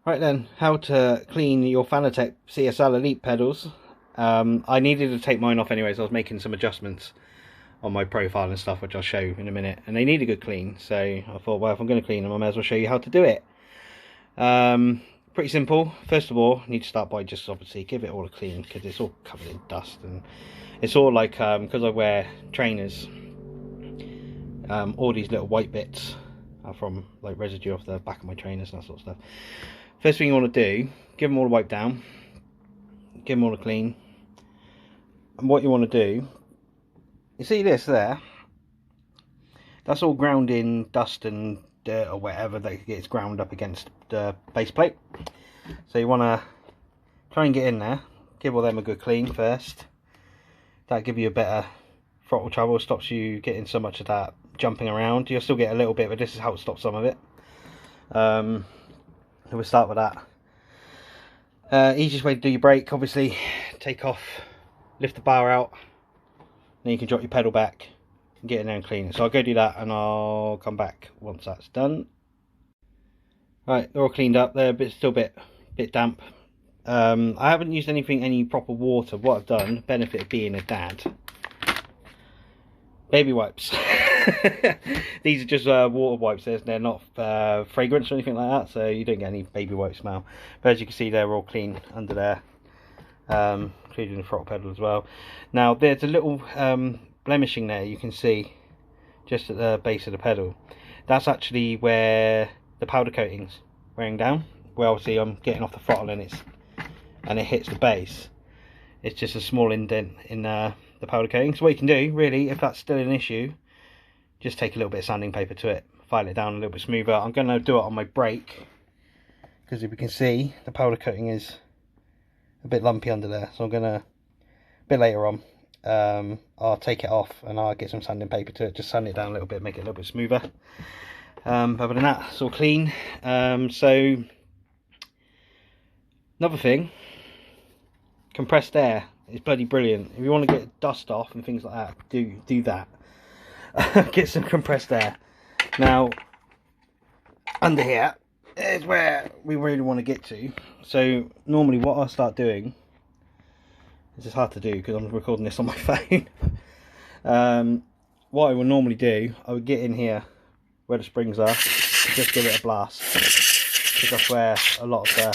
Right then, how to clean your Fanatec CSL Elite pedals. I needed to take mine off anyways. I was making some adjustments on my profile and stuff, which I'll show you in a minute. And they need a good clean, so I thought, well, if I'm going to clean them, I may as well show you how to do it. Pretty simple. First of all, you need to start by just obviously give it all a clean, because it's all covered in dust. And it's all like, because I wear trainers, all these little white bits are from like residue off the back of my trainers and that sort of stuff. First thing you want to do, give them all a wipe down, give them all a clean. And what you want to do, you see this there, that's all ground in dust and dirt or whatever that gets ground up against the base plate. So you want to try and get in there, give all them a good clean first. That'll give you a better throttle travel, stops you getting so much of that jumping around. You'll still get a little bit, but this is how it stops some of it. So we'll start with that. Easiest way to do your brake, obviously, take off, lift the bar out, then you can drop your pedal back and get in there and clean it. So I'll go do that and I'll come back once that's done. Right, they're all cleaned up. They're still a bit damp. I haven't used any proper water. What I've done, benefit of being a dad, baby wipes. These are just water wipes. They're not fragrance or anything like that, so you don't get any baby wipe smell. But as you can see, they're all clean under there, including the throttle pedal as well. Now there's a little blemishing there, you can see just at the base of the pedal. That's actually where the powder coating's wearing down. Well, obviously I'm getting off the throttle and it hits the base. It's just a small indent in the powder coating. So what you can do, really, if that's still an issue, just take a little bit of sanding paper to it, file it down a little bit smoother. I'm going to do it on my brake, because if you can see, the powder coating is a bit lumpy under there. So I'm going to, a bit later on, I'll take it off and I'll get some sanding paper to it, just sand it down a little bit, make it a little bit smoother. Other than that, it's all clean. So another thing, compressed air is bloody brilliant. If you want to get dust off and things like that, do that. Get some compressed air. Now under here is where we really want to get to. So normally what I'll start doing, this is hard to do because I'm recording this on my phone. What I will normally do, I would get in here where the springs are, just give it a blast, because that's where a lot of the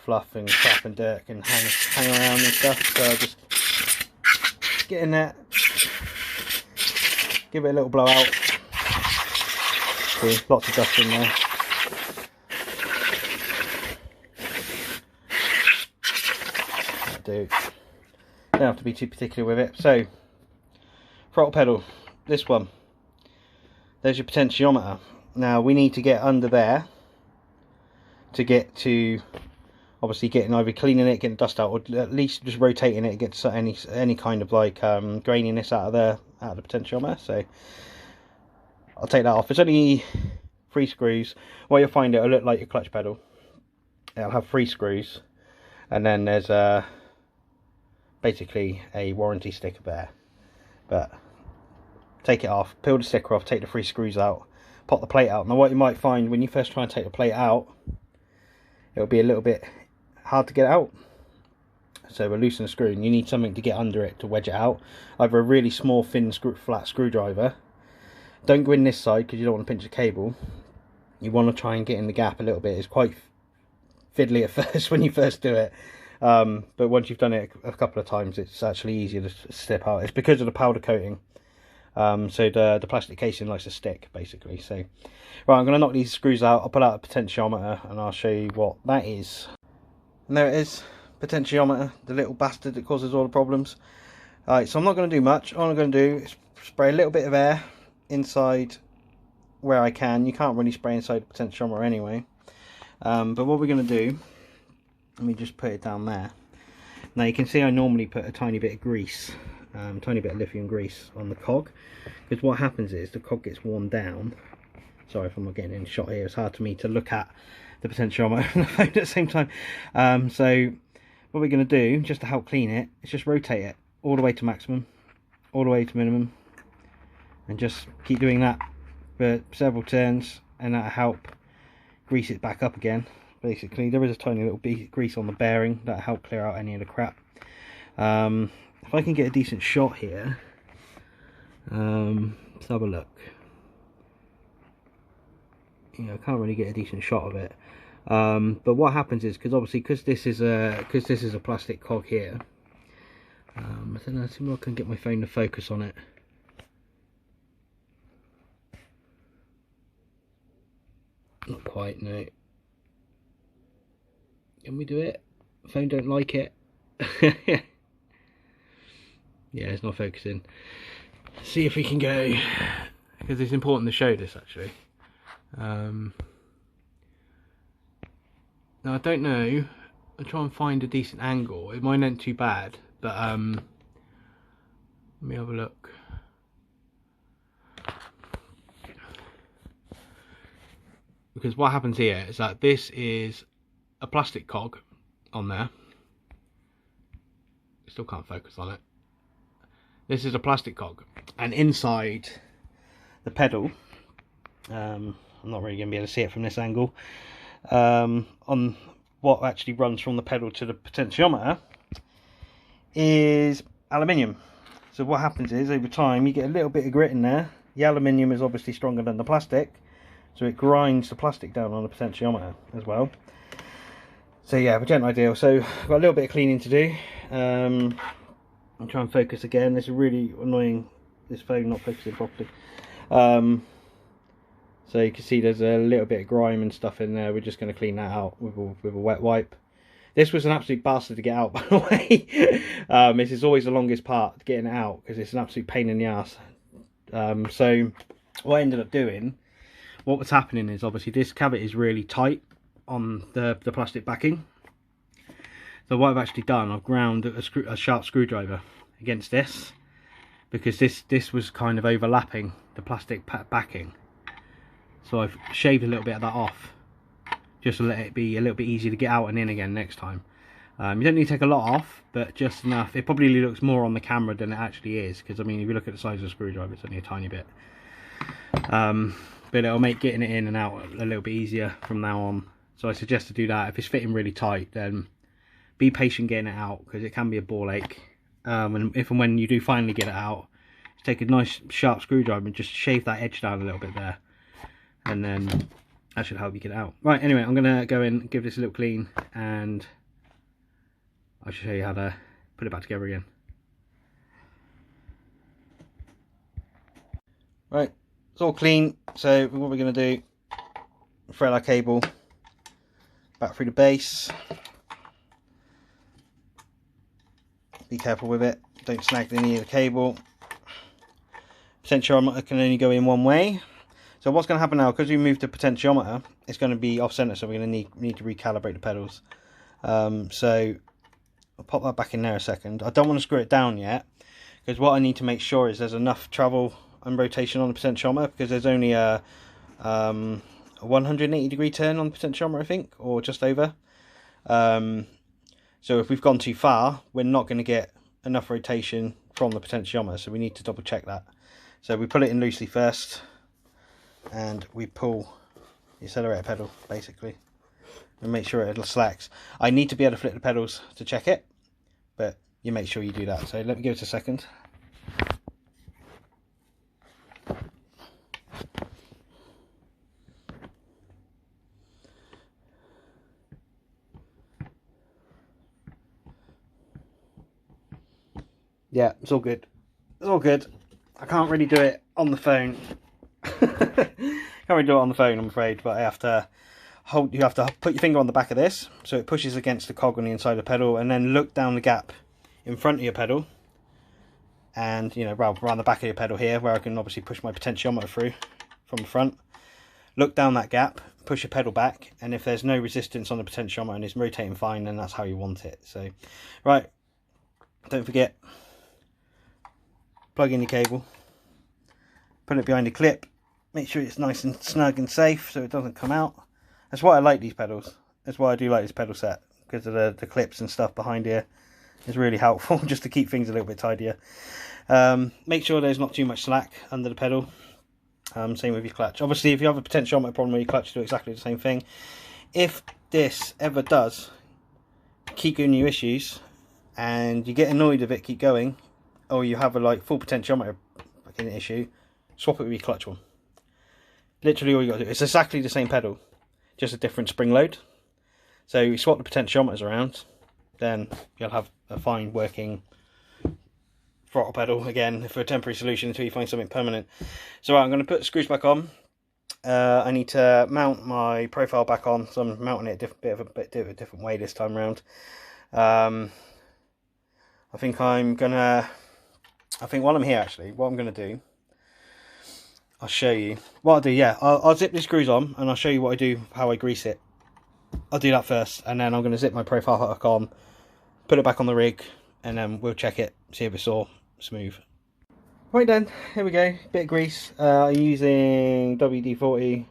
fluff and crap and dirt can hang around and stuff. So I just get in there, give it a little blow out. See, lots of dust in there. That'll do. Don't have to be too particular with it. So, throttle pedal, this one. There's your potentiometer. Now we need to get under there to get to, obviously, getting either cleaning it, getting dust out, or at least just rotating it, get any kind of like graininess out of the potentiometer. So I'll take that off. It's only 3 screws. What you'll find, it'll look like your clutch pedal. It'll have 3 screws, and then there's basically a warranty sticker there. But take it off, peel the sticker off, take the 3 screws out, pop the plate out. Now what you might find when you first try and take the plate out, it'll be a little bit hard to get out. So we'll loosen the screw, and you need something to get under it to wedge it out. Either a really small thin flat screwdriver. Don't go in this side because you don't want to pinch the cable. You want to try and get in the gap a little bit. It's quite fiddly at first when you first do it, but once you've done it a couple of times, it's actually easier to slip out. It's because of the powder coating. So the plastic casing likes to stick, basically. So right, I'm going to knock these screws out. I'll pull out a potentiometer and I'll show you what that is. And there it is, potentiometer, the little bastard that causes all the problems. Alright, so I'm not going to do much. All I'm going to do is spray a little bit of air inside where I can. You can't really spray inside the potentiometer anyway. But what we're going to do, let me just put it down there. Now you can see I normally put a tiny bit of grease, tiny bit of lithium grease on the cog, because what happens is the cog gets worn down. Sorry if I'm not getting in shot here, it's hard for me to look at the potentiometer and the phone at the same time. So what we're going to do, just to help clean it, is just rotate it all the way to maximum, all the way to minimum, and just keep doing that for several turns, and that'll help grease it back up again basically. There is a tiny little grease on the bearing that'll help clear out any of the crap. If I can get a decent shot here, let's have a look. Yeah, I can't really get a decent shot of it. But what happens is, because this is a plastic cog here, I don't know, see if I can get my phone to focus on it. Not quite, no. Can we do it? Phone don't like it. Yeah, it's not focusing. See if we can go, because it's important to show this actually. Now I don't know, I'll try and find a decent angle. It might not too bad, but let me have a look. Because what happens here is that this is a plastic cog on there. Still can't focus on it. This is a plastic cog, and inside the pedal, I'm not really going to be able to see it from this angle, on what actually runs from the pedal to the potentiometer is aluminium. So what happens is, over time you get a little bit of grit in there. The aluminium is obviously stronger than the plastic, so it grinds the plastic down on the potentiometer as well. So yeah, but not ideal. So I've got a little bit of cleaning to do. I'll try and focus again. This is really annoying, this phone not focusing properly. So you can see there's a little bit of grime and stuff in there. We're just going to clean that out with a wet wipe. This was an absolute bastard to get out, by the way. This is always the longest part, getting it out, because it's an absolute pain in the ass. So what I ended up doing, what was happening is, obviously this cavity is really tight on the plastic backing. So what I've actually done, I've ground a sharp screwdriver against this, because this was kind of overlapping the plastic backing. So I've shaved a little bit of that off, just to let it be a little bit easier to get out and in again next time. You don't need to take a lot off, but just enough. It probably looks more on the camera than it actually is, because I mean, if you look at the size of the screwdriver, it's only a tiny bit. But it'll make getting it in and out a little bit easier from now on. So I suggest to do that. If it's fitting really tight, then be patient getting it out, because it can be a ball ache. And if and when you do finally get it out, just take a nice sharp screwdriver and just shave that edge down a little bit there, and then that should help you get it out. Right, anyway, I'm going to go in, give this a little clean, and I should show you how to put it back together again. Right, it's all clean. So what we're going to do, thread our cable back through the base. Be careful with it, don't snag any of the cable. Potentiometer can only go in one way. So what's going to happen now, because we moved the potentiometer, it's going to be off center, so we're going to need to recalibrate the pedals. So I'll pop that back in there a second. I don't want to screw it down yet, because what I need to make sure is there's enough travel and rotation on the potentiometer, because there's only a 180 degree turn on the potentiometer, I think, or just over. So if we've gone too far, we're not going to get enough rotation from the potentiometer, so we need to double check that. So we pull it in loosely first, and we pull the accelerator pedal basically, and make sure it slacks. I need to be able to flip the pedals to check it, but you make sure you do that. So let me give it a second. Yeah, it's all good. It's all good. I can't really do it on the phone. Can't really do it on the phone, I'm afraid, but I have to hold. You have to put your finger on the back of this, so it pushes against the cog on the inside of the pedal, and then look down the gap in front of your pedal, and you know, around the back of your pedal here, where I can obviously push my potentiometer through from the front. Look down that gap, push your pedal back, and if there's no resistance on the potentiometer and it's rotating fine, then that's how you want it. So, right, don't forget, plug in your cable, put it behind the clip, make sure it's nice and snug and safe so it doesn't come out. That's why I like these pedals. That's why I do like this pedal set, because of the clips and stuff behind here. It's really helpful just to keep things a little bit tidier. Make sure there's not too much slack under the pedal. Same with your clutch. Obviously, if you have a potentiometer problem where your clutch do exactly the same thing. If this ever does keep giving you issues and you get annoyed if it keep going, or you have a like full potentiometer fucking issue, swap it with your clutch one. Literally all you got to do. It's exactly the same pedal, just a different spring load. So you swap the potentiometers around, then you'll have a fine working throttle pedal again for a temporary solution until you find something permanent. So right, I'm going to put the screws back on. I need to mount my profile back on, so I'm mounting it a bit of a different way this time around. I think while I'm here actually, what I'm going to do, I'll show you what I'll do. Yeah, I'll zip the screws on and I'll show you what I do, how I grease it. I'll do that first, and then I'm going to zip my profile hook on, put it back on the rig, and then we'll check it, see if it's all smooth. Right then, here we go, bit of grease. I'm using WD-40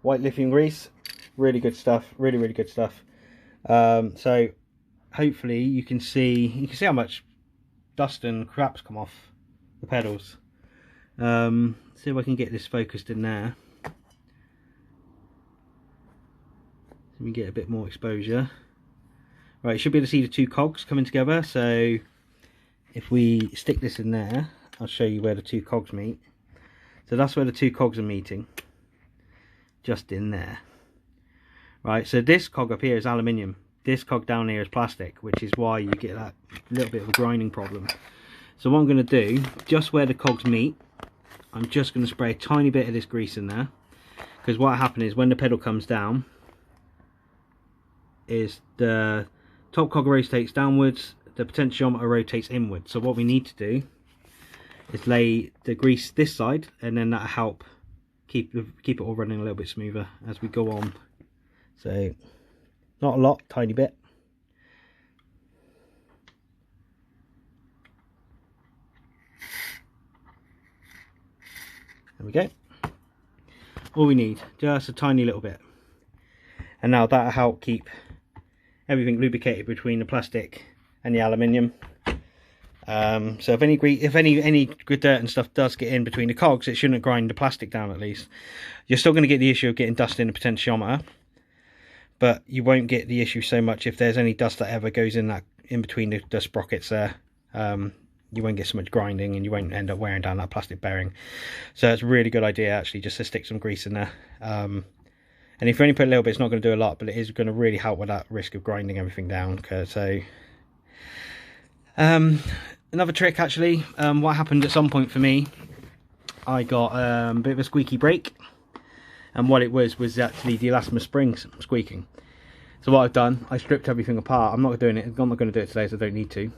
white lithium grease. Really good stuff, really good stuff. So hopefully you can see how much dust and crap's come off the pedals. See if I can get this focused in there. Let me get a bit more exposure. Right, you should be able to see the two cogs coming together. So if we stick this in there, I'll show you where the two cogs meet. So that's where the two cogs are meeting, just in there. Right, so this cog up here is aluminium. This cog down here is plastic, which is why you get that little bit of a grinding problem. So what I'm going to do, just where the cogs meet, I'm just going to spray a tiny bit of this grease in there, because what happens is when the pedal comes down, is the top cog rotates downwards, the potentiometer rotates inwards. So what we need to do is lay the grease this side, and then that'll help keep it all running a little bit smoother as we go on. So not a lot, tiny bit. There we go. All we need, just a tiny little bit. And now that'll help keep everything lubricated between the plastic and the aluminium. So if any good dirt and stuff does get in between the cogs, it shouldn't grind the plastic down. At least you're still going to get the issue of getting dust in the potentiometer, but you won't get the issue so much if there's any dust that ever goes in between the sprockets there. You won't get so much grinding, and you won't end up wearing down that plastic bearing. So it's a really good idea actually just to stick some grease in there. And if you only put a little bit, it's not going to do a lot, but it is going to really help with that risk of grinding everything down. So another trick actually, what happened at some point for me, I got a bit of a squeaky brake, and what it was actually the elastomer springs squeaking. So what I've done, I stripped everything apart. I'm not doing it, I'm not going to do it today, so I don't need to.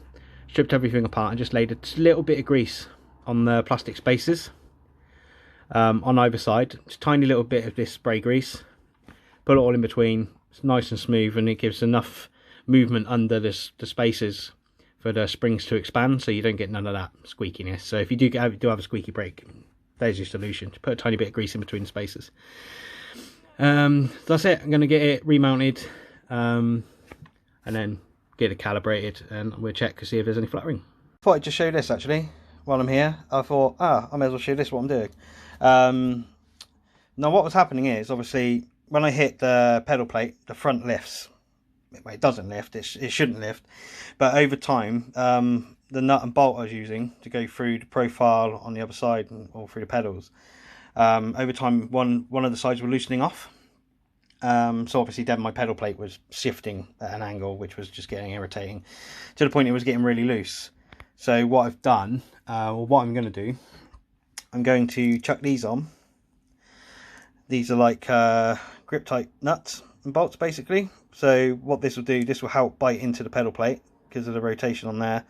Stripped everything apart and just laid a little bit of grease on the plastic spaces on either side. Just a tiny little bit of this spray grease. Put it all in between. It's nice and smooth, and it gives enough movement under the spaces for the springs to expand, so you don't get none of that squeakiness. So if you do have a squeaky brake, there's your solution. Just put a tiny bit of grease in between the spaces. That's it. I'm going to get it remounted and then get it calibrated, and we'll check to see if there's any fluttering. I thought I'd just show this actually while I'm here. I thought, I may as well show this what I'm doing. Now what was happening is, obviously when I hit the pedal plate, the front lifts. Well, it doesn't lift, it shouldn't lift, but over time the nut and bolt I was using to go through the profile on the other side or through the pedals, over time one of the sides were loosening off. So obviously then my pedal plate was shifting at an angle, which was just getting irritating to the point it was getting really loose. So what I've done, or what I'm going to do, I'm going to chuck these on. These are like grip type nuts and bolts basically. So what this will do, this will help bite into the pedal plate because of the rotation on there,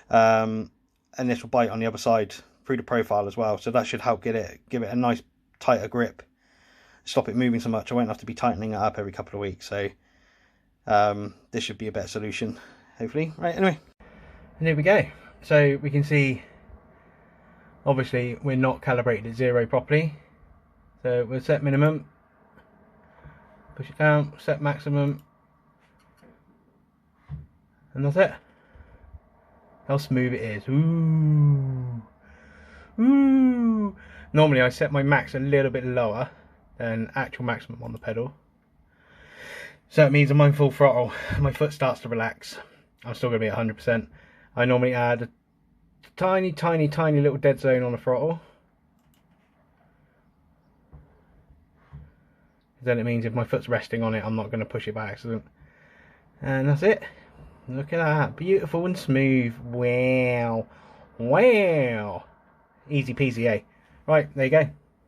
and this will bite on the other side through the profile as well. So that should help give it a nice tighter grip, stop it moving so much. I won't have to be tightening it up every couple of weeks. So this should be a better solution, hopefully. Right, anyway, and here we go. So we can see obviously we're not calibrated at 0 properly, so we'll set minimum, push it down, set maximum, and that's it. How smooth it is. Ooh. Ooh. Normally I set my max a little bit lower than actual maximum on the pedal. So it means I'm on full throttle. My foot starts to relax. I'm still going to be at 100%. I normally add a tiny little dead zone on the throttle. Then it means if my foot's resting on it, I'm not going to push it by accident. And that's it. Look at that. Beautiful and smooth. Wow. Wow. Easy peasy, eh? Right, there you go.